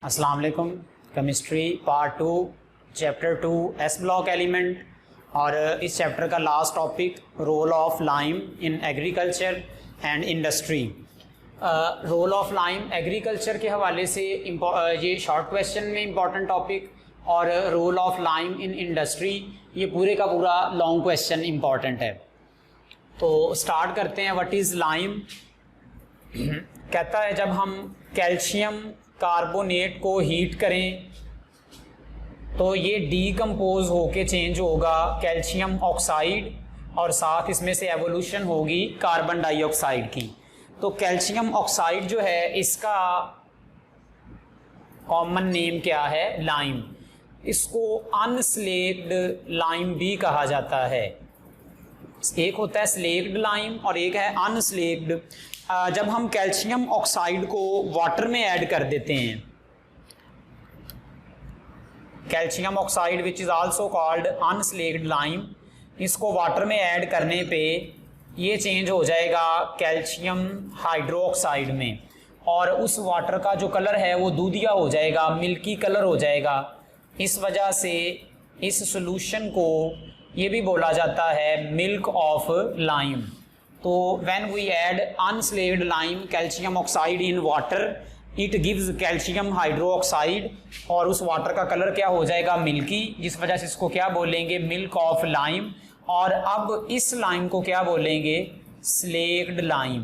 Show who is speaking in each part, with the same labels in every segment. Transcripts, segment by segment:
Speaker 1: अस्सलाम वालेकुम। Chemistry part 2 chapter 2 S block element और इस चैप्टर का last topic role of lime in agriculture and industry. Role of lime agriculture के हवाले से ये शॉर्ट क्वेश्चन में इम्पॉर्टेंट टॉपिक और role of lime in industry ये पूरे का पूरा लॉन्ग क्वेश्चन इम्पॉर्टेंट है। तो स्टार्ट करते हैं। What is lime? कहता है जब हम कैल्शियम कार्बोनेट को हीट करें तो ये डीकम्पोज होके चेंज होगा कैल्शियम ऑक्साइड और साथ इसमें से एवोल्यूशन होगी कार्बन डाइऑक्साइड की। तो कैल्शियम ऑक्साइड जो है इसका कॉमन नेम क्या है? लाइम। इसको अनस्लेक्ड लाइम भी कहा जाता है। एक होता है स्लेक्ड लाइम और एक है अनस्लेक्ड। जब हम कैल्शियम ऑक्साइड को वाटर में ऐड कर देते हैं, calcium oxide which is also called unslaked lime, इसको वाटर में ऐड करने पे ये चेंज हो जाएगा कैल्शियम हाइड्रोक्साइड में और उस वाटर का जो कलर है वो दूधिया हो जाएगा, मिल्की कलर हो जाएगा। इस वजह से इस सॉल्यूशन को ये भी बोला जाता है मिल्क ऑफ लाइम। तो when we add unslaked lime calcium oxide in water it gives calcium hydroxide और उस वाटर का कलर क्या हो जाएगा? मिल्की, जिस वजह से इसको क्या बोलेंगे? Milk of lime. और अब इस लाइम को क्या बोलेंगे? Slaked lime.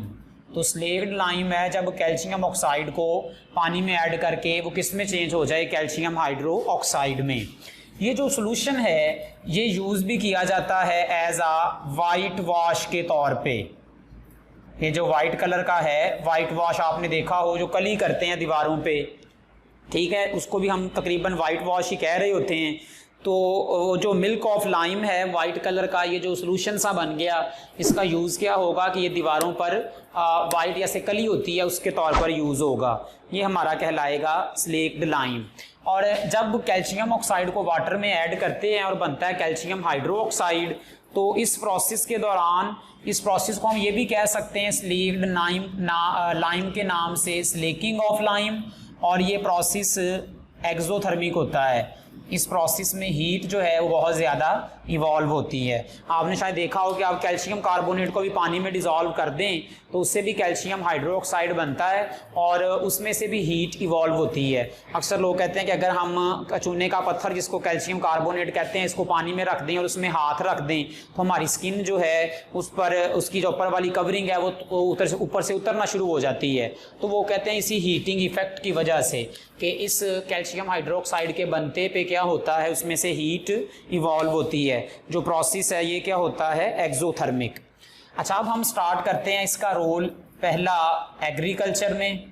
Speaker 1: तो स्लेक्ड लाइम है जब कैल्शियम ऑक्साइड को पानी में ऐड करके वो किस में चेंज हो जाए? कैल्शियम हाइड्रोक्साइड में। ये जो सॉल्यूशन है ये यूज़ भी किया जाता है एज आ वाइट वॉश के तौर पे। ये जो वाइट कलर का है, वाइट वॉश आपने देखा हो जो कली करते हैं दीवारों पे, ठीक है, उसको भी हम तकरीबन वाइट वॉश ही कह रहे होते हैं। तो जो मिल्क ऑफ लाइम है वाइट कलर का, ये जो सॉल्यूशन सा बन गया, इसका यूज़ क्या होगा कि ये दीवारों पर वाइट जैसे कली होती है उसके तौर पर यूज़ होगा। ये हमारा कहलाएगा स्लेक्ड लाइम। और जब कैल्शियम ऑक्साइड को वाटर में ऐड करते हैं और बनता है कैल्शियम हाइड्रोक्साइड, तो इस प्रोसेस के दौरान इस प्रोसेस को हम ये भी कह सकते हैं स्लेक्ड लाइम के नाम से स्लेकिंग ऑफ लाइम। और ये प्रोसेस एक्सोथर्मिक होता है। इस प्रोसेस में हीट जो है वो बहुत ज़्यादा इवॉल्व होती है। आपने शायद देखा हो कि आप कैल्शियम कार्बोनेट को भी पानी में डिज़ोल्व कर दें तो उससे भी कैल्शियम हाइड्रोक्साइड बनता है और उसमें से भी हीट इवॉल्व होती है। अक्सर लोग कहते हैं कि अगर हम चूने का पत्थर जिसको कैल्शियम कार्बोनेट कहते हैं इसको पानी में रख दें और उसमें हाथ रख दें तो हमारी स्किन जो है उस पर उसकी जो ऊपर वाली कवरिंग है वो ऊपर से उतरना शुरू हो जाती है। तो वो कहते हैं इसी हीटिंग इफेक्ट की वजह से कि इस कैल्शियम हाइड्रोक्साइड के बनते पे क्या होता है, उसमें से हीट इवॉल्व होती है। जो प्रोसेस है ये क्या होता है? एक्सोथर्मिक। अच्छा, अब हम स्टार्ट करते हैं इसका रोल। पहला एग्रीकल्चर में,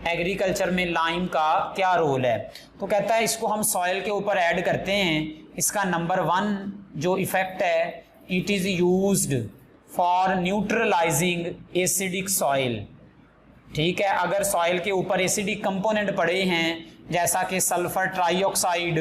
Speaker 1: एग्रीकल्चर में लाइम का क्या रोल है? तो कहता है इसको हम सॉइल के ऊपर ऐड करते हैं। इसका नंबर 1 जो इफेक्ट है, it is used for neutralising acidic soil. ठीक है, अगर सॉइल के ऊपर एसिडिक कंपोनेंट पड़े हैं जैसा कि सल्फर ट्राइऑक्साइड,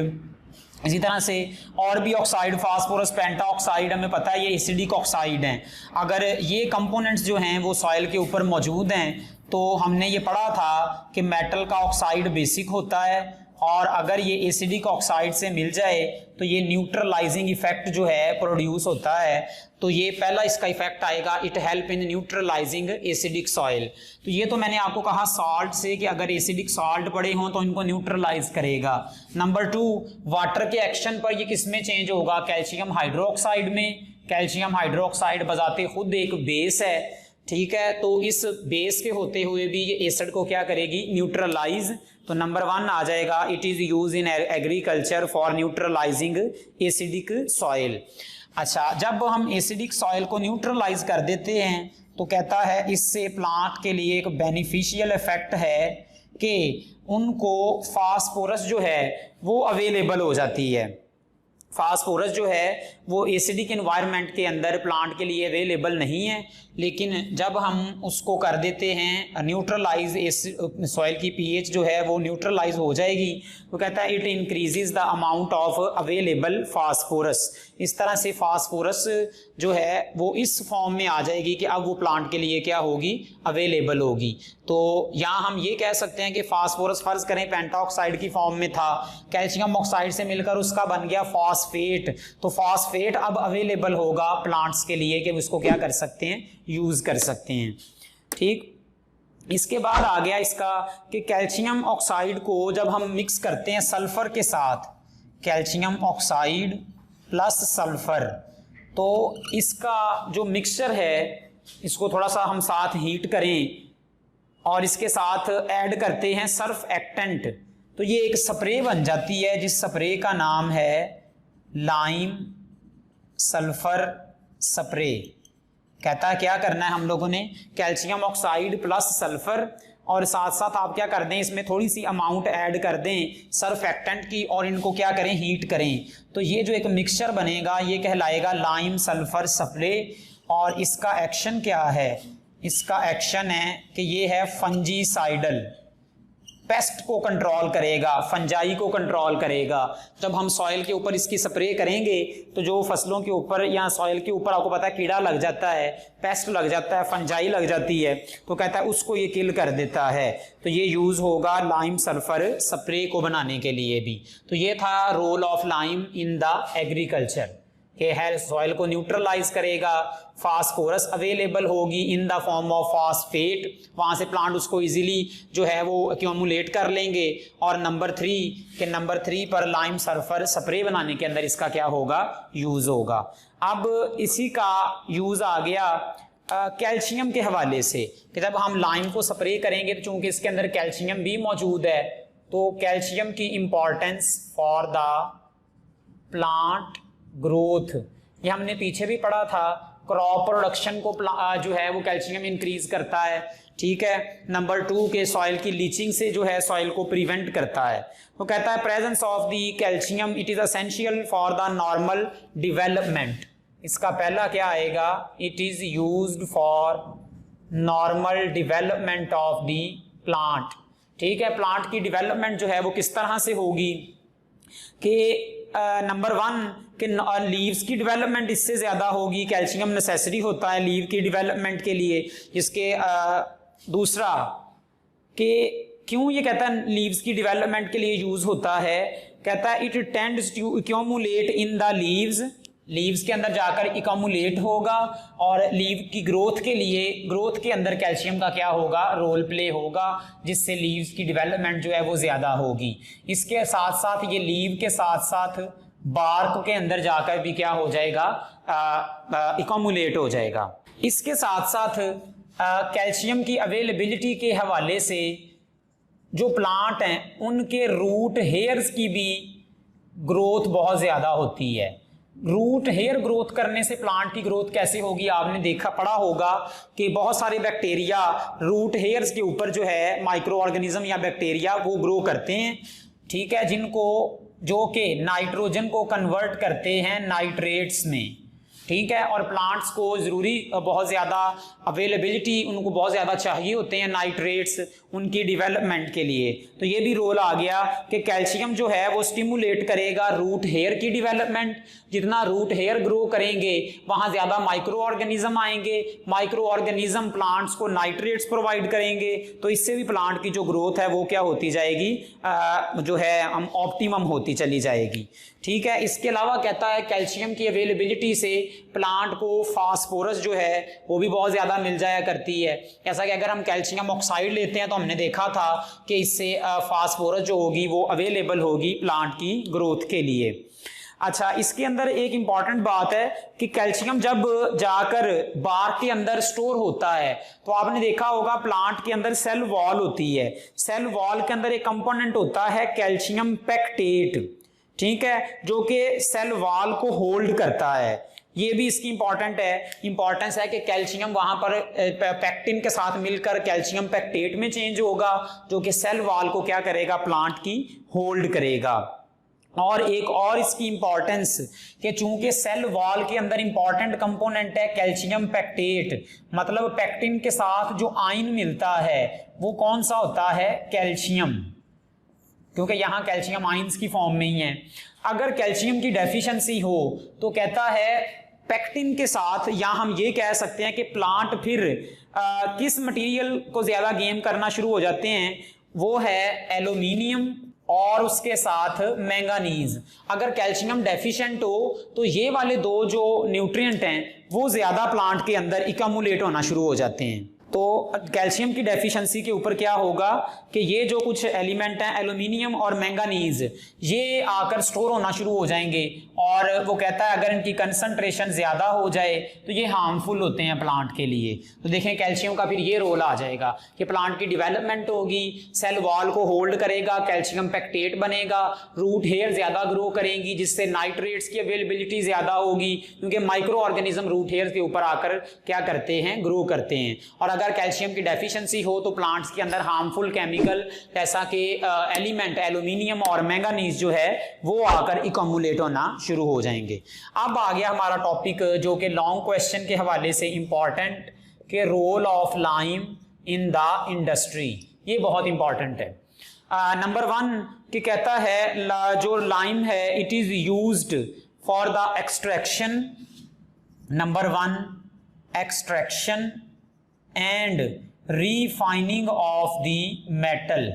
Speaker 1: इसी तरह से और भी ऑक्साइड, फास्फोरस पेंटाऑक्साइड, हमें पता है ये एसिडिक ऑक्साइड हैं। अगर ये कंपोनेंट्स जो हैं वो सॉइल के ऊपर मौजूद हैं तो हमने ये पढ़ा था कि मेटल का ऑक्साइड बेसिक होता है और अगर ये एसिडिक ऑक्साइड से मिल जाए तो ये न्यूट्रलाइजिंग इफेक्ट जो है प्रोड्यूस होता है। तो ये पहला इसका इफेक्ट आएगा, it help in neutralising acidic soil. तो ये तो मैंने आपको कहा साल्ट से कि अगर एसिडिक साल्ट पड़े हों तो इनको न्यूट्रलाइज करेगा। नंबर 2, वाटर के एक्शन पर ये किस में चेंज होगा? कैल्शियम हाइड्रोक्साइड में। कैल्शियम हाइड्रोक्साइड बजाते खुद एक बेस है, ठीक है, तो इस बेस के होते हुए भी ये एसिड को क्या करेगी? न्यूट्रलाइज। तो नंबर 1 आ जाएगा, it is use in agriculture for neutralising acidic soil. अच्छा, जब हम एसिडिक सॉइल को न्यूट्रलाइज कर देते हैं तो कहता है इससे प्लांट के लिए एक बेनिफिशियल इफेक्ट है कि उनको फास्फोरस जो है वो अवेलेबल हो जाती है। फास्फोरस जो है वो एसिडिक एनवायरनमेंट के अंदर प्लांट के लिए अवेलेबल नहीं है, लेकिन जब हम उसको कर देते हैं न्यूट्रलाइज, सॉइल की पीएच जो है वो न्यूट्रलाइज हो जाएगी, तो कहता है it increases the amount of available phosphorus. इस तरह से फास्फोरस जो है वो इस फॉर्म में आ जाएगी कि अब वो प्लांट के लिए क्या होगी, अवेलेबल होगी। तो यहाँ हम ये कह सकते हैं कि फास्फोरस फर्ज करें पेंटॉक्साइड की फॉर्म में था, कैल्शियम ऑक्साइड से मिलकर उसका बन गया फॉस्फेट, तो फॉस्फेट अब अवेलेबल होगा प्लांट्स के लिए कि उसको क्या कर सकते हैं, यूज कर सकते हैं। ठीक, इसके बाद आ गया इसका कि कैल्शियम ऑक्साइड को जब हम मिक्स करते हैं सल्फर के साथ, कैल्शियम ऑक्साइड प्लस सल्फर, तो इसका जो मिक्सचर है इसको थोड़ा सा हम साथ हीट करें और इसके साथ ऐड करते हैं सर्फ एक्टेंट, तो ये एक स्प्रे बन जाती है जिस स्प्रे का नाम है लाइम सल्फर स्प्रे। कहता है क्या करना है हम लोगों ने, कैल्शियम ऑक्साइड प्लस सल्फर और साथ साथ आप क्या कर दें, इसमें थोड़ी सी अमाउंट ऐड कर दें सर्फेक्टेंट की और इनको क्या करें, हीट करें, तो ये जो एक मिक्सचर बनेगा ये कहलाएगा लाइम सल्फर स्प्रे। और इसका एक्शन क्या है, इसका एक्शन है कि ये है फंजीसाइडल, पेस्ट को कंट्रोल करेगा, फंजाई को कंट्रोल करेगा। जब हम सॉइल के ऊपर इसकी स्प्रे करेंगे तो जो फसलों के ऊपर या सॉइल के ऊपर आपको पता है कीड़ा लग जाता है, पेस्ट लग जाता है, फंजाई लग जाती है, तो कहता है उसको ये किल कर देता है। तो ये यूज होगा लाइम सल्फर स्प्रे को बनाने के लिए भी। तो ये था role of lime in the agriculture कि है सॉइल को न्यूट्रलाइज करेगा, फास्फोरस अवेलेबल होगी in the form of phosphate, वहाँ से प्लांट उसको इजीली जो है वो एक्यूमुलेट कर लेंगे। और नंबर 3 पर लाइम सल्फर स्प्रे बनाने के अंदर इसका क्या होगा, यूज होगा। अब इसी का यूज आ गया कैल्शियम के हवाले से कि जब हम लाइम को स्प्रे करेंगे तो चूंकि इसके अंदर कैल्शियम भी मौजूद है, तो कैल्शियम की importance for the plant growth, ये हमने पीछे भी पढ़ा था, क्रॉप प्रोडक्शन को जो है वो कैल्शियम इंक्रीज करता है। ठीक है, नंबर 2 के सॉइल की लीचिंग से जो है सॉइल को प्रिवेंट करता है। तो कहता है presence of the calcium it is essential for the normal development. इसका पहला क्या आएगा, it is used for normal development of the plant. ठीक है, प्लांट की डेवलपमेंट जो है वो किस तरह से होगी कि नंबर 1 कि लीव्स की डेवलपमेंट इससे ज़्यादा होगी, कैल्शियम नेसेसरी होता है लीव की डेवलपमेंट के लिए। इसके दूसरा कि क्यों ये कहता है लीव्स की डेवलपमेंट के लिए यूज़ होता है, कहता है it tends to accumulate in the leaves के अंदर जाकर इकम्युलेट होगा और लीव की ग्रोथ के लिए, ग्रोथ के अंदर कैल्शियम का क्या होगा, रोल प्ले होगा, जिससे लीव्स की डेवलपमेंट जो है वो ज़्यादा होगी। इसके साथ साथ ये लीव के साथ साथ बार्क के अंदर जाकर भी क्या हो जाएगा, इकम्युलेट हो जाएगा। इसके साथ साथ कैल्शियम की अवेलेबिलिटी के हवाले से जो प्लांट हैं उनके रूट हेयर्स की भी ग्रोथ बहुत ज़्यादा होती है। रूट हेयर ग्रोथ करने से प्लांट की ग्रोथ कैसे होगी, आपने पढ़ा होगा कि बहुत सारे बैक्टीरिया रूट हेयर्स के ऊपर जो है माइक्रो ऑर्गेनिज्म या बैक्टीरिया वो ग्रो करते हैं। ठीक है, जो कि नाइट्रोजन को कन्वर्ट करते हैं नाइट्रेट्स में। ठीक है, और प्लांट्स को ज़रूरी बहुत ज़्यादा अवेलेबिलिटी उनको बहुत ज़्यादा चाहिए होते हैं नाइट्रेट्स उनकी डेवलपमेंट के लिए। तो ये भी रोल आ गया कि कैल्शियम जो है वो स्टिमुलेट करेगा रूट हेयर की डेवलपमेंट। जितना रूट हेयर ग्रो करेंगे वहाँ ज़्यादा माइक्रो ऑर्गेनिज्म आएंगे, माइक्रो ऑर्गेनिज्म प्लांट्स को नाइट्रेट्स प्रोवाइड करेंगे, तो इससे भी प्लांट की जो ग्रोथ है वो क्या होती जाएगी, जो है हम ऑप्टिमम होती चली जाएगी। ठीक है, इसके अलावा कहता है कैल्शियम की अवेलेबिलिटी से प्लांट को फास्फोरस जो है वो भी बहुत ज़्यादा मिल जाया करती है। ऐसा कि अगर हम कैल्शियम ऑक्साइड लेते हैं तो हमने देखा था कि इससे फास्फोरस जो होगी वो अवेलेबल होगी प्लांट की ग्रोथ के लिए। अच्छा, इसके अंदर एक इंपॉर्टेंट बात है कि कैल्शियम जब जाकर बार्क के अंदर स्टोर होता है तो आपने देखा होगा प्लांट के अंदर सेल वॉल होती है। सेल वॉल के अंदर एक कंपोनेंट होता है कैल्शियम पेक्टेट, ठीक है, जो कि सेल वॉल को होल्ड करता है। ये भी इसकी इंपॉर्टेंस है कि कैल्शियम वहां पर पेक्टिन के साथ मिलकर कैल्शियम पेक्टेट में चेंज होगा, जो कि सेल वॉल को क्या करेगा, प्लांट की होल्ड करेगा। और एक और इसकी इंपॉर्टेंस कि चूंकि सेल वॉल के अंदर इंपॉर्टेंट कंपोनेंट है कैल्शियम पैक्टेट, मतलब पैक्टिन के साथ जो आयन मिलता है वो कौन सा होता है, कैल्शियम, क्योंकि यहाँ कैल्शियम आयंस की फॉर्म में ही है। अगर कैल्शियम की डेफिशिएंसी हो तो कहता है पैक्टिन के साथ, या हम ये कह सकते हैं कि प्लांट फिर किस मटेरियल को ज्यादा गेन करना शुरू हो जाते हैं, वो है एल्यूमिनियम और उसके साथ मैंगानीज। अगर कैल्शियम डेफिशिएंट हो तो ये वाले दो जो न्यूट्रिएंट हैं वो ज्यादा प्लांट के अंदर इकम्युलेट होना शुरू हो जाते हैं। तो कैल्शियम की डेफिशिएंसी के ऊपर क्या होगा कि ये जो कुछ एलिमेंट हैं एल्यूमिनियम और मैंगानीज, ये आकर स्टोर होना शुरू हो जाएंगे, और वो कहता है अगर इनकी कंसंट्रेशन ज्यादा हो जाए तो ये हार्मफुल होते हैं प्लांट के लिए। तो देखें कैल्शियम का फिर ये रोल आ जाएगा कि प्लांट की डेवलपमेंट होगी, सेल वॉल को होल्ड करेगा, कैल्शियम पैक्टेट बनेगा, रूट हेयर ज्यादा ग्रो करेंगी जिससे नाइट्रेट्स की अवेलेबिलिटी ज्यादा होगी, क्योंकि माइक्रो ऑर्गेनिज्म रूट हेयर के ऊपर आकर क्या करते हैं, ग्रो करते हैं। और अगर कैल्शियम की डेफिशिएंसी हो तो प्लांट्स के अंदर हार्मफुल केमिकल जैसा कि एलिमेंट एल्यूमिनियम और मैंगानीज जो है वो आकर इकम्युलेट होना शुरू हो जाएंगे। अब आ गया हमारा टॉपिक जो कि लॉन्ग क्वेश्चन के हवाले से इंपॉर्टेंट, के role of lime in the industry. ये बहुत इंपॉर्टेंट है। नंबर 1 कि कहता है जो लाइम है it is used for the extraction, number 1 extraction and refining of the metal.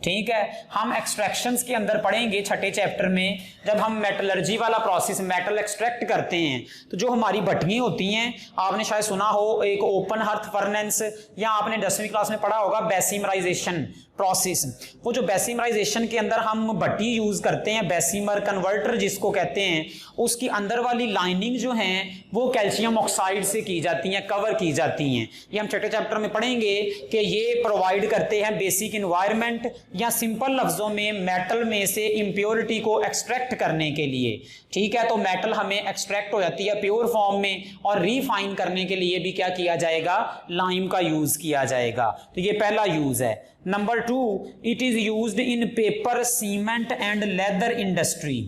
Speaker 1: ठीक है, हम एक्सट्रैक्शंस के अंदर पढ़ेंगे छठे चैप्टर में, जब हम मेटलर्जी वाला प्रोसेस मेटल एक्सट्रैक्ट करते हैं तो जो हमारी भट्टियां होती हैं, आपने शायद सुना हो एक ओपन हर्थ फर्नेस, या आपने 10वीं क्लास में पढ़ा होगा बेसिमराइजेशन प्रोसेस। वो जो बेसिमराइजेशन के अंदर हम भट्टी यूज करते हैं, बेसिमर कन्वर्टर जिसको कहते हैं, उसकी अंदर वाली लाइनिंग जो है वो कैल्शियम ऑक्साइड से की जाती हैं, कवर की जाती हैं। ये हम छठे चैप्टर में पढ़ेंगे कि ये प्रोवाइड करते हैं बेसिक इन्वायरमेंट, या सिंपल लफ्जों में मेटल में से इंप्योरिटी को एक्सट्रैक्ट करने के लिए। ठीक है, तो मेटल हमें एक्सट्रैक्ट हो जाती है प्योर फॉर्म में, और रिफाइन करने के लिए भी क्या किया जाएगा, लाइम का यूज किया जाएगा। तो ये पहला यूज है। Number 2 it is used in paper, cement and leather industry.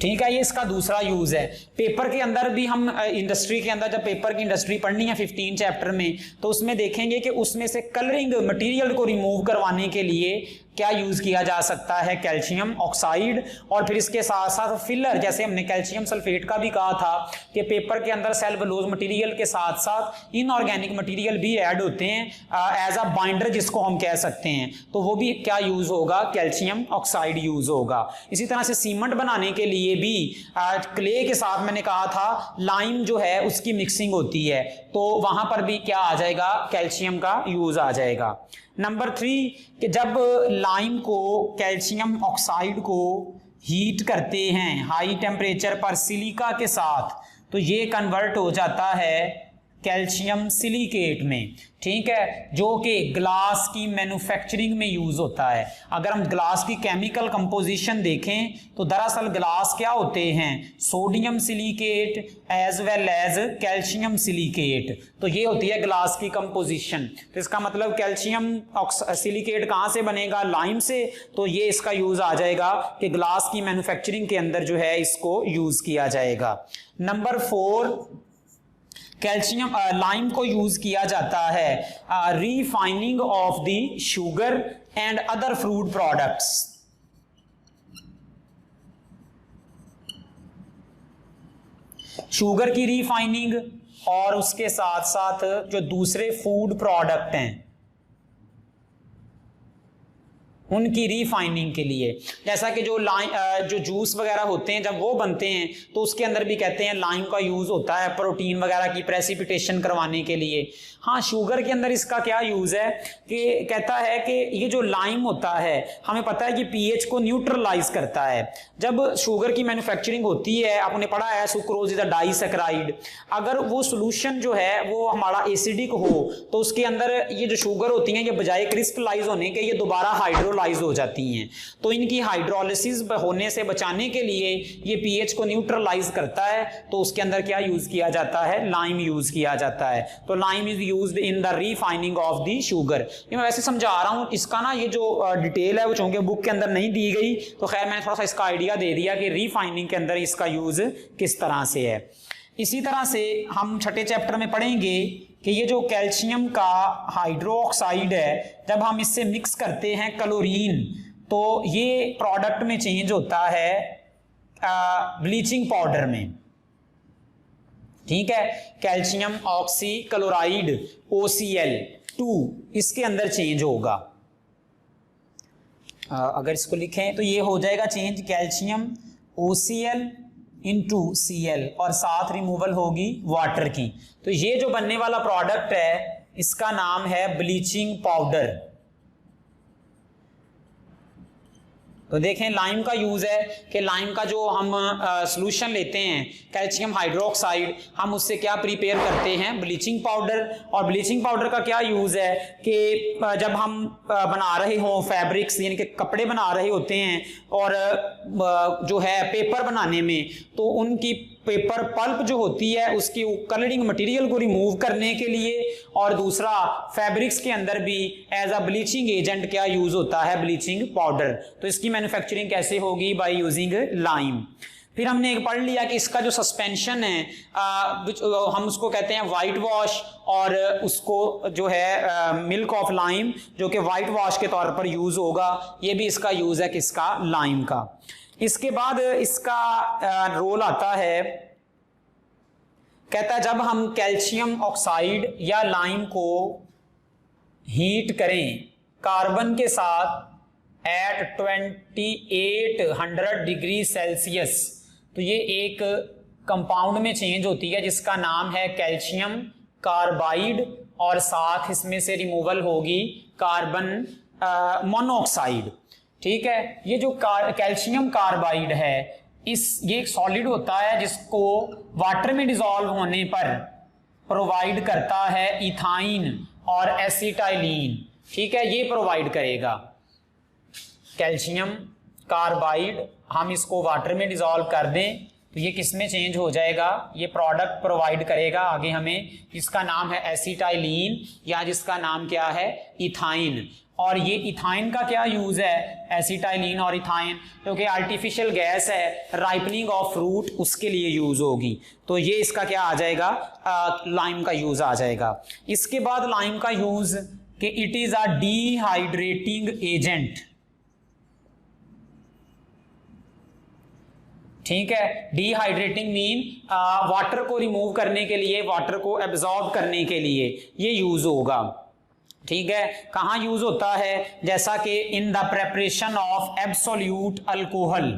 Speaker 1: ठीक है, ये इसका दूसरा यूज है। पेपर के अंदर भी हम इंडस्ट्री के अंदर जब पेपर की इंडस्ट्री पढ़नी है 15 चैप्टर में, तो उसमें देखेंगे कि उसमें से कलरिंग मटेरियल को रिमूव करवाने के लिए क्या यूज किया जा सकता है, कैल्शियम ऑक्साइड। और फिर इसके साथ साथ फिलर, जैसे हमने कैल्शियम सल्फेट का भी कहा था कि पेपर के अंदर सेलुलोज मटेरियल के साथ साथ इनऑर्गेनिक मटेरियल भी ऐड होते हैं एज अ बाइंडर जिसको हम कह सकते हैं, तो वो भी क्या यूज होगा, कैल्शियम ऑक्साइड यूज होगा। इसी तरह से सीमेंट बनाने के लिए भी क्ले के साथ मैंने कहा था लाइम जो है उसकी मिक्सिंग होती है, तो वहां पर भी क्या आ जाएगा, कैल्शियम का यूज आ जाएगा। नंबर 3 कि जब लाइम को, कैल्शियम ऑक्साइड को हीट करते हैं हाई टेम्परेचर पर सिलिका के साथ, तो ये कन्वर्ट हो जाता है कैल्शियम सिलिकेट में। ठीक है, जो कि ग्लास की मैन्युफैक्चरिंग में यूज होता है। अगर हम ग्लास की केमिकल कंपोजिशन देखें तो दरअसल ग्लास क्या होते हैं, sodium silicate as well as calcium silicate, तो ये होती है ग्लास की कंपोजिशन। तो इसका मतलब कैल्शियम सिलिकेट कहाँ से बनेगा, लाइम से, तो ये इसका यूज आ जाएगा कि ग्लास की मैन्युफैक्चरिंग के अंदर जो है इसको यूज किया जाएगा। नंबर 4 कैल्शियम लाइम को यूज किया जाता है refining of the sugar and other fruit products. Sugar की रिफाइनिंग और उसके साथ साथ जो दूसरे फूड प्रोडक्ट हैं उनकी रिफाइनिंग के लिए, जैसा कि जो जूस वगैरह होते हैं जब वो बनते हैं तो उसके अंदर भी कहते हैं लाइम का यूज होता है प्रोटीन वगैरह की प्रेसिपिटेशन करवाने के लिए। हाँ, शुगर के अंदर इसका क्या यूज है कि कहता है कि ये जो लाइम होता है हमें पता है कि पीएच को न्यूट्रलाइज करता है। जब शुगर की मैन्युफैक्चरिंग होती है, आपने पढ़ा है सुक्रोज इज अ डाइसैकेराइड, अगर वो सोल्यूशन जो है वो हमारा एसिडिक हो तो उसके अंदर ये जो शुगर होती है ये बजाय क्रिस्टलाइज होने के ये दोबारा हाइड्रोलाइज न्यूट्रलाइज हो जाती हैं। तो इनकी हाइड्रोलिसिस होने से बचाने के लिए ये पीएच को न्यूट्रलाइज करता है, तो उसके अंदर क्या यूज किया जाता है, लाइम यूज किया जाता है। तो lime is used in the refining of the sugar. ये मैं वैसे समझा रहा हूँ, इसका ना ये जो डिटेल है वो चूंकि बुक के अंदर नहीं दी गई, तो खैर मैंने थोड़ा सा इसका आइडिया दे दिया कि रिफाइनिंग के अंदर इसका यूज किस तरह से है। इसी तरह से हम छठे चैप्टर में पढ़ेंगे कि ये जो कैल्शियम का हाइड्रोक्साइड है, जब हम इससे मिक्स करते हैं क्लोरीन, तो ये प्रोडक्ट में चेंज होता है ब्लीचिंग पाउडर में। ठीक है, कैल्शियम ऑक्सी क्लोराइड OCl2 इसके अंदर चेंज होगा। अगर इसको लिखें तो ये हो जाएगा change calcium OCl into Cl और साथ रिमूवल होगी वाटर की। तो ये जो बनने वाला प्रोडक्ट है इसका नाम है ब्लीचिंग पाउडर। तो देखें लाइम का यूज है कि लाइम का जो हम सॉल्यूशन लेते हैं कैल्शियम हाइड्रोक्साइड, हम उससे क्या प्रिपेयर करते हैं, ब्लीचिंग पाउडर। और ब्लीचिंग पाउडर का क्या यूज है कि जब हम बना रहे हों फैब्रिक्स, यानी कि कपड़े बना रहे होते हैं और जो है पेपर बनाने में, तो उनकी पेपर पल्प जो होती है उसकी कलरिंग मटेरियल को रिमूव करने के लिए, और दूसरा फैब्रिक्स के अंदर भी एज अ ब्लीचिंग एजेंट क्या यूज होता है, ब्लीचिंग पाउडर। तो इसकी मैन्युफैक्चरिंग कैसे होगी, बाय यूजिंग लाइम। फिर हमने एक पढ़ लिया कि इसका जो सस्पेंशन है हम उसको कहते हैं वाइट वॉश, और उसको जो है मिल्क ऑफ लाइम जो कि वाइट वॉश के तौर पर यूज होगा। ये भी इसका यूज है किसका, लाइम का। इसके बाद इसका रोल आता है, कहता है जब हम कैल्शियम ऑक्साइड या लाइम को हीट करें कार्बन के साथ एट 2800 डिग्री सेल्सियस, तो ये एक कंपाउंड में चेंज होती है जिसका नाम है कैल्शियम कार्बाइड, और साथ इसमें से रिमूवल होगी कार्बन मोनोऑक्साइड। ठीक है, ये जो कैल्शियम कार्बाइड है ये एक सॉलिड होता है जिसको वाटर में डिसॉल्व होने पर प्रोवाइड करता है इथाइन और एसिटाइलिन। ठीक है, ये प्रोवाइड करेगा कैल्शियम कार्बाइड। हम इसको वाटर में डिसॉल्व कर दें तो ये किस में चेंज हो जाएगा, ये प्रोडक्ट प्रोवाइड करेगा आगे हमें, जिसका नाम है एसिटाइलिन या जिसका नाम क्या है, इथाइन। और ये इथाइन का क्या यूज है, एसिटाइलिन और इथाइन, क्योंकि आर्टिफिशियल गैस है, राइपनिंग ऑफ फ्रूट उसके लिए यूज होगी। तो ये इसका क्या आ जाएगा, लाइम का यूज आ जाएगा। इसके बाद लाइम का यूज कि it is a dehydrating agent. ठीक है, डिहाइड्रेटिंग मीन वाटर को रिमूव करने के लिए, वाटर को एब्जॉर्ब करने के लिए ये यूज होगा। ठीक है, कहां यूज होता है, जैसा कि in the preparation of absolute alcohol.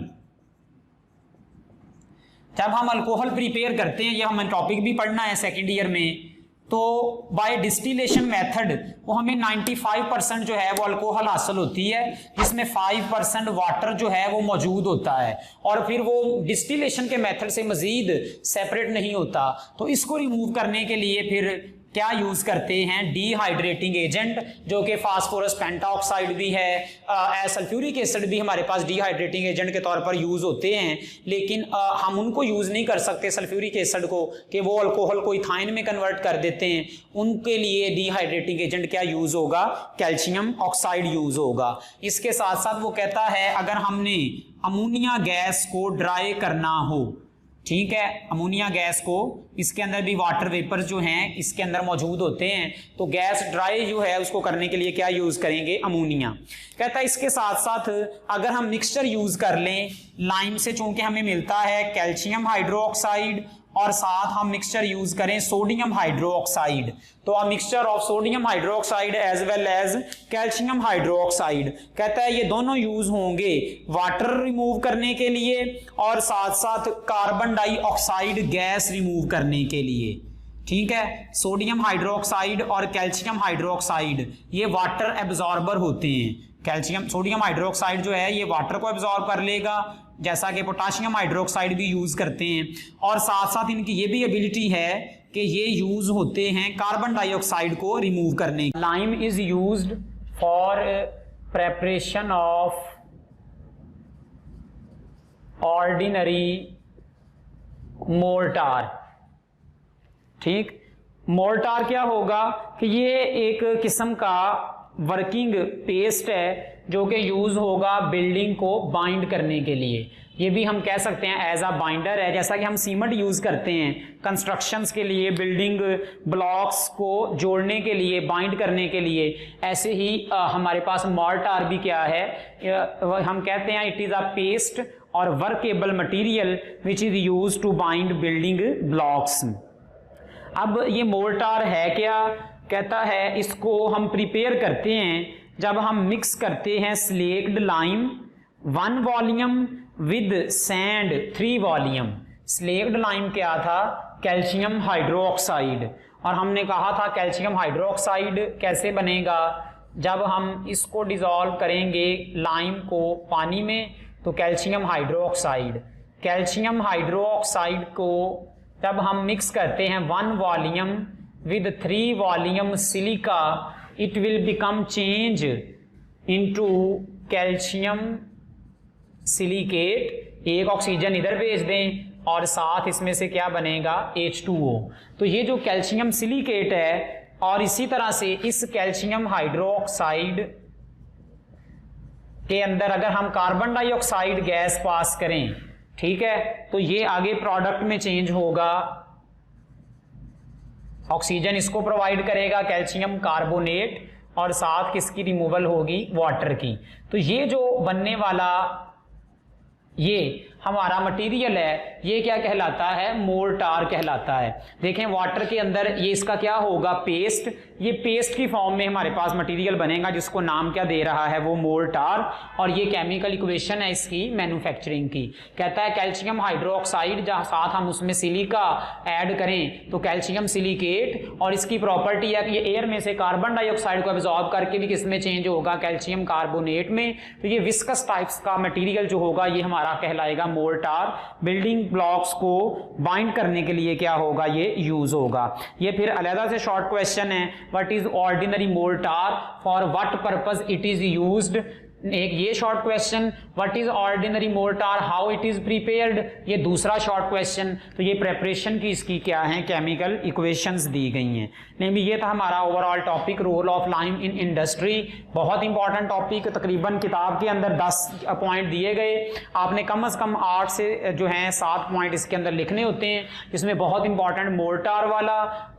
Speaker 1: जब हम अल्कोहल प्रिपेयर करते हैं, ये हमें टॉपिक भी पढ़ना है सेकेंड ईयर में, तो बाय डिस्टिलेशन मेथड वो हमें 95% जो है वो अल्कोहल हासिल होती है, जिसमें 5% वाटर जो है वो मौजूद होता है, और फिर वो डिस्टिलेशन के मेथड से मजीद सेपरेट नहीं होता। तो इसको रिमूव करने के लिए फिर क्या यूज करते हैं, डिहाइड्रेटिंग एजेंट, जो कि फास्फोरस पेंटाऑक्साइड भी है, सल्फ्यूरिक एसिड भी हमारे पास डिहाइड्रेटिंग एजेंट के तौर पर यूज होते हैं। लेकिन हम उनको यूज नहीं कर सकते सल्फ्यूरिक एसिड को, कि वो अल्कोहल को इथाइन में कन्वर्ट कर देते हैं। उनके लिए डिहाइड्रेटिंग एजेंट क्या यूज होगा, कैल्शियम ऑक्साइड यूज होगा। इसके साथ साथ वो कहता है अगर हमने अमोनिया गैस को ड्राई करना हो, ठीक है, अमोनिया गैस को, इसके अंदर भी वाटर वेपर जो हैं इसके अंदर मौजूद होते हैं, तो गैस ड्राई जो है उसको करने के लिए क्या यूज करेंगे, अमोनिया। कहता है इसके साथ साथ अगर हम मिक्सचर यूज कर लें लाइम से, चूंकि हमें मिलता है कैल्शियम हाइड्रोक्साइड और साथ हम मिक्सचर यूज करें सोडियम हाइड्रोक्साइड, तो a mixture of sodium hydroxide as well as calcium hydroxide, कहता है ये दोनों यूज होंगे वाटर रिमूव करने के लिए और साथ साथ कार्बन डाइऑक्साइड गैस रिमूव करने के लिए। ठीक है, सोडियम हाइड्रोक्साइड और कैल्शियम हाइड्रोक्साइड ये वाटर एब्जॉर्बर होते हैं। सोडियम हाइड्रोक्साइड जो है ये वाटर को एब्जॉर्ब कर लेगा, जैसा कि पोटाशियम हाइड्रोक्साइड भी यूज करते हैं, और साथ साथ इनकी ये भी एबिलिटी है कि ये यूज होते हैं कार्बन डाइऑक्साइड को रिमूव करने। Lime is used for preparation of ordinary mortar. ठीक, मोर्टार क्या होगा कि ये एक किस्म का वर्किंग पेस्ट है जो कि यूज होगा बिल्डिंग को बाइंड करने के लिए। ये भी हम कह सकते हैं एज अ बाइंडर है, जैसा कि हम सीमेंट यूज करते हैं कंस्ट्रक्शंस के लिए, बिल्डिंग ब्लॉक्स को जोड़ने के लिए, बाइंड करने के लिए, ऐसे ही हमारे पास मोर्टार भी क्या है, हम कहते हैं इट इज अ पेस्ट और workable material which is use to bind building blocks. अब ये मोर्टार है क्या, कहता है इसको हम प्रिपेयर करते हैं जब हम मिक्स करते हैं slaked lime 1 volume with sand 3 volume. Slaked lime क्या था, कैल्शियम हाइड्रोक्साइड, और हमने कहा था कैल्शियम हाइड्रोक्साइड कैसे बनेगा, जब हम इसको डिसॉल्व करेंगे लाइम को पानी में तो कैल्शियम हाइड्रोक्साइड, कैल्शियम हाइड्रोक्साइड को जब हम मिक्स करते हैं 1 volume with 3 volume silica, it will become change into calcium silicate. एक ऑक्सीजन इधर भेज दें और साथ इसमें से क्या बनेगा, H2O। तो ये जो कैल्शियम सिलिकेट है, और इसी तरह से इस कैल्शियम हाइड्रोक्साइड के अंदर अगर हम कार्बन डाइऑक्साइड गैस पास करें, ठीक है, तो ये आगे प्रोडक्ट में चेंज होगा, ऑक्सीजन इसको प्रोवाइड करेगा कैल्शियम कार्बोनेट, और साथ किसकी रिमूवल होगी, वाटर की। तो ये जो बनने वाला ये हमारा मटेरियल है, ये क्या कहलाता है, मोर्टार कहलाता है। देखें वाटर के अंदर ये इसका क्या होगा, पेस्ट, ये पेस्ट की फॉर्म में हमारे पास मटेरियल बनेगा जिसको नाम क्या दे रहा है, वो मोर्टार। और ये केमिकल इक्वेशन है इसकी मैन्युफैक्चरिंग की, कहता है कैल्शियम हाइड्रोक्साइड जहाँ साथ हम उसमें सिलिका ऐड करें तो कैल्शियम सिलिकेट, और इसकी प्रॉपर्टी है कि ये एयर में से कार्बन डाइऑक्साइड को एब्जॉर्ब करके भी किसमें चेंज होगा, कैल्शियम कार्बोनेट में। तो ये विस्कस टाइप्स का मटेरियल जो होगा ये हमारा कहलाएगा मोर्टार। बिल्डिंग ब्लॉक्स को बाइंड करने के लिए क्या होगा, ये यूज होगा। ये फिर अलग से शॉर्ट क्वेश्चन है, what is ordinary mortar, for what purpose it is used. एक ये short question, what is ordinary mortar, how it is prepared, ये दूसरा शॉर्ट क्वेश्चन। तो ये प्रेपरेशन की इसकी क्या है, केमिकल इक्वेशंस दी गई हैं। नहीं भी ये था हमारा overall topic, role of lime in industry. बहुत इंपॉर्टेंट टॉपिक, तकरीबन किताब के अंदर 10 पॉइंट दिए गए, आपने कम से कम 8 से जो हैं 7 पॉइंट इसके अंदर लिखने होते हैं, जिसमें बहुत इंपॉर्टेंट मोर्टार वाला,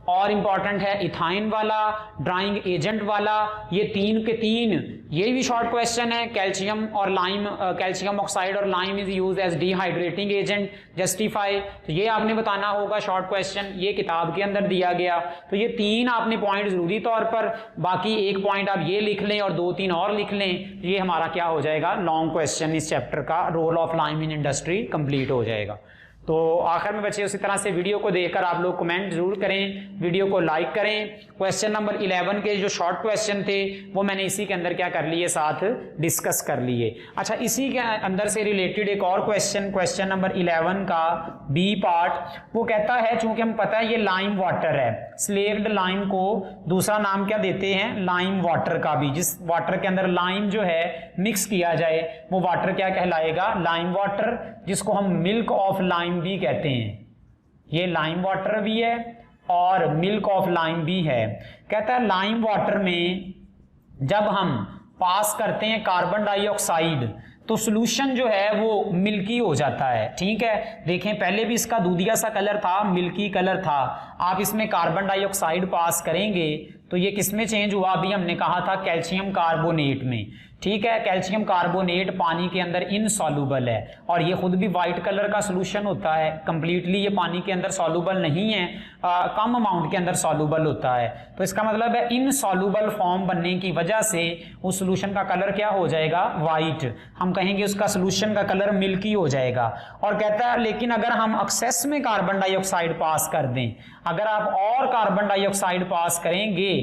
Speaker 1: और इंपॉर्टेंट है इथाइन वाला, ड्राइंग एजेंट वाला, ये 3 के 3 ये भी शॉर्ट क्वेश्चन है। कैल्शियम और लाइम, कैल्शियम ऑक्साइड और lime is use as dehydrating agent, justify, तो ये आपने बताना होगा शॉर्ट क्वेश्चन, ये किताब के अंदर दिया गया। तो ये 3 आपने पॉइंट जरूरी तौर पर, बाकी 1 पॉइंट आप ये लिख लें और 2-3 और लिख लें, ये हमारा क्या हो जाएगा, लॉन्ग क्वेश्चन इस चैप्टर का, role of lime in industry complete हो जाएगा। तो आखिर में बच्चे उसी तरह से वीडियो को देखकर आप लोग कमेंट जरूर करें, वीडियो को लाइक करें। क्वेश्चन नंबर 11 के जो शॉर्ट क्वेश्चन थे वो मैंने इसी के अंदर क्या कर लिए, साथ डिस्कस कर लिए। अच्छा, इसी के अंदर से रिलेटेड एक और क्वेश्चन नंबर 11 का बी पार्ट, वो कहता है, चूंकि हम पता है ये लाइम वाटर है, स्लेक्ड लाइम को दूसरा नाम क्या देते हैं, लाइम वाटर का भी। जिस वाटर के अंदर लाइम जो है मिक्स किया जाए वो वाटर क्या कहलाएगा, लाइम वाटर, जिसको हम मिल्क ऑफ लाइम भी कहते हैं। ये लाइम वाटर भी है और मिल्क ऑफ लाइम भी है। कहता है लाइम वाटर में जब हम पास करते हैं कार्बन डाइऑक्साइड तो सॉल्यूशन जो है वो मिल्की हो जाता है। ठीक है, देखें पहले भी इसका दूधिया सा कलर था, मिल्की कलर था। आप इसमें कार्बन डाइऑक्साइड पास करेंगे तो ये किस में चेंज हुआ, अभी हमने कहा था कैल्शियम कार्बोनेट में। ठीक है, कैल्शियम कार्बोनेट पानी के अंदर इनसॉल्युबल है और ये खुद भी वाइट कलर का सॉल्यूशन होता है, कंप्लीटली ये पानी के अंदर सॉल्युबल नहीं है, कम अमाउंट के अंदर सॉल्युबल होता है। तो इसका मतलब है इनसॉल्युबल फॉर्म बनने की वजह से उस सॉल्यूशन का कलर क्या हो जाएगा, वाइट। हम कहेंगे उसका सॉल्यूशन का कलर मिल्की हो जाएगा। और कहता है लेकिन अगर हम एक्सेस में कार्बन डाइऑक्साइड पास कर दें, अगर आप और कार्बन डाइऑक्साइड पास करेंगे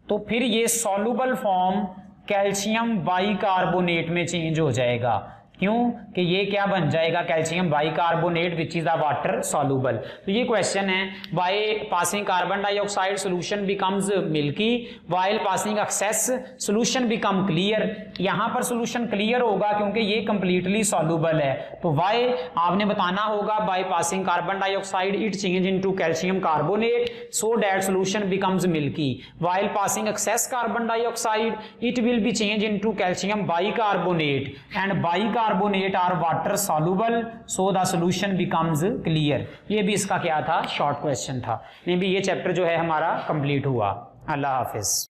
Speaker 1: तो फिर ये सॉल्युबल फॉर्म कैल्शियम बाइकार्बोनेट में चेंज हो जाएगा। क्यों कि ये क्या बन जाएगा, calcium bicarbonate which is a water soluble. तो ये क्वेश्चन है, by passing carbon dioxide solution becomes milky while passing excess solution become clear. यहाँ पर सोल्यूशन क्लियर होगा क्योंकि ये कंप्लीटली सॉल्युबल है, तो वाई आपने बताना होगा by passing carbon dioxide it change into calcium carbonate so that solution becomes milky while passing excess carbon dioxide it will be change into calcium bicarbonate and bicarbonate are water soluble so the solution becomes clear. ये भी इसका क्या था, short question था। ये भी ये chapter जो है हमारा कंप्लीट हुआ। अल्लाह हाफिज।